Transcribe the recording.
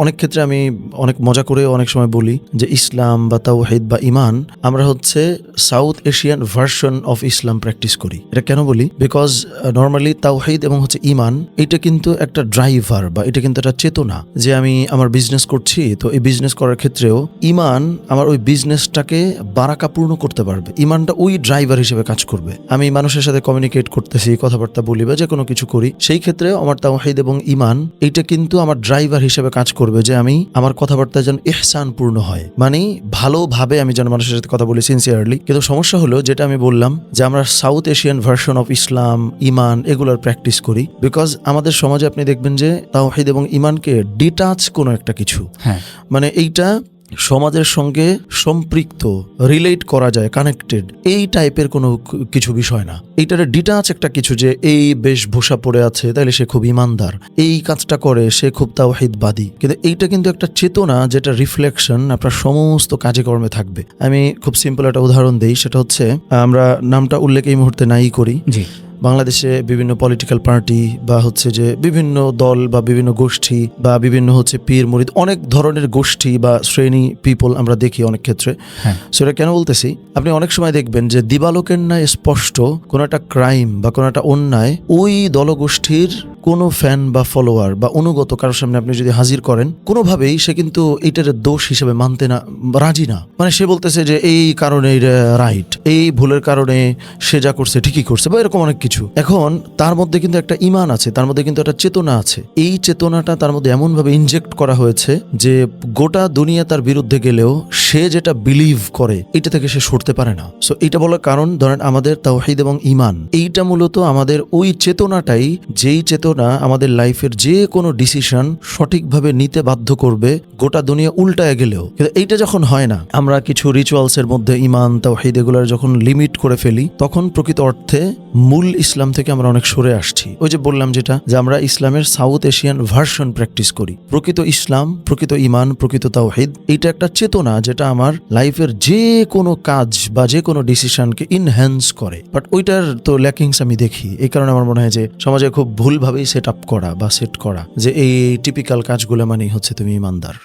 অনেক ক্ষেত্রে আমি অনেক মজা করে অনেক সময় বলি যে ইসলাম বা তাওহীদ বা ঈমান আমরা হচ্ছে south Asian version of Islam practice করি। এটা কেন বলি? বিকজ নর্মালি তাওহীদ এবং হচ্ছে ঈমান এটা কিন্তু একটা ড্রাইভার বা এটা কিন্তু একটা চেতনা যে আমি আমার বিজনেস করছি, তো এই বিজনেস করার ক্ষেত্রেও ঈমান আমার ওই বিজনেসটাকে বারাকাপূর্ণ করতে পারবে। ঈমানটা ওই ড্রাইভার হিসেবে কাজ করবে। আমি মানুষের সাথে কমিউনিকেট করতেছি, কথাবার্তা বলি বা যে কোনো কিছু করি, সেই ক্ষেত্রে আমার তাওহীদ এবং ঈমান এইটা কিন্তু আমার ড্রাইভার হিসেবে কাজ করবে যে আমি আমার কথাবার্তা যেন ইহসান পূর্ণ হয়, মানে ভালোভাবে আমি যেন মানুষের সাথে কথা বলি সিনসিয়ারলি। কিন্তু সমস্যা হলো যেটা আমি বললাম যে আমরা south Asian version of Islam ঈমান এগুলোর প্র্যাকটিস করি বিকজ আমাদের সমাজে আপনি দেখবেন যে তাওহীদ এবং ঈমানকে ডিটাচ কোনো একটা কিছু, মানে এইটা সমাজের সঙ্গে সম্পৃক্ত, রিলেট করা যায়, কানেক্টেড, এই টাইপের কোনো কিছু বিষয় না। এইটারে ডিটাচ একটা কিছু যে এই বেশভূষা পড়ে আছে তাইলে সে খুব ইমানদার, এই কাজটা করে সে খুব তাওহীদবাদী। কিন্তু এইটা কিন্তু একটা চেতনা যেটা রিফ্লেকশন আপনার সমস্ত কাজে কর্মে থাকবে। আমি খুব সিম্পল একটা উদাহরণ দিই, সেটা হচ্ছে আমরা নামটা উল্লেখ এই মুহূর্তে নাই করি, বাংলাদেশে বিভিন্ন পলিটিক্যাল পার্টি বা হচ্ছে যে বিভিন্ন দল বা বিভিন্ন গোষ্ঠী বা বিভিন্ন হচ্ছে পীর মুরিদ, অনেক ধরনের গোষ্ঠী বা শ্রেণী পিপল আমরা দেখি অনেক ক্ষেত্রে। সেটা কেন বলতেছি, আপনি অনেক সময় দেখবেন যে দিবালোকের ন্যায় স্পষ্ট কোনো একটা ক্রাইম বা কোনো একটা অন্যায় ওই দলগোষ্ঠীর কোনো ফ্যান বা ফলোয়ার বা অনুগত কারোর সামনে আপনি যদি হাজির করেন, কোনোভাবেই সে কিন্তু এটার দোষ হিসেবে মানতে না রাজি না। মানে সে বলতেছে যে এই কারণে রাইট, এই ভুলের কারণে সে যা করছে ঠিকই করছে বা এরকম অনেক কিছু। এখন তার মধ্যে কিন্তু একটা ঈমান আছে, তার মধ্যে কিন্তু একটা চেতনা আছে। এই চেতনাটা তার মধ্যে এমনভাবে ইনজেক্ট করা হয়েছে যে গোটা দুনিয়া তার বিরুদ্ধে গেলেও সে যেটা বিলিভ করে এটা থেকে সে সরতে পারে না। সো এইটা বলার কারণ, ধরেন আমাদের তাওহীদ এবং ঈমান এইটা মূলত আমাদের ওই চেতনাটাই, যেই চেতনা আমাদের লাইফের যে কোনো ডিসিশন সঠিকভাবে নিতে বাধ্য করবে গোটা দুনিয়া উল্টায় গেলেও। কিন্তু এইটা যখন হয় না, আমরা কিছু রিচুয়ালস এর মধ্যে ঈমান তাওহীদ এগুলোর যখন লিমিট করে ফেলি, তখন প্রকৃত অর্থে মূল ইসলাম থেকে আমরা অনেক সরে আসছি। ওই যে বললাম যেটা, যে আমরা ইসলামের সাউথ এশিয়ান ভার্সন প্র্যাকটিস করি। প্রকৃত ইসলাম, প্রকৃত ঈমান, প্রকৃত তাওহীদ এইটা একটা চেতনা যেটা আমার লাইফের যে কোনো কাজ বা যে কোনো ডিসিশনকে ইনহ্যান্স করে। বাট ওইটার তো ল্যাকিংস আমি দেখি। এই কারণে আমার মনে হয় যে সমাজে খুব ভুলভাবেই সেট আপ করা বা সেট করা যে এই টিপিক্যাল কাজগুলো মানেই হচ্ছে তুমি ঈমানদার।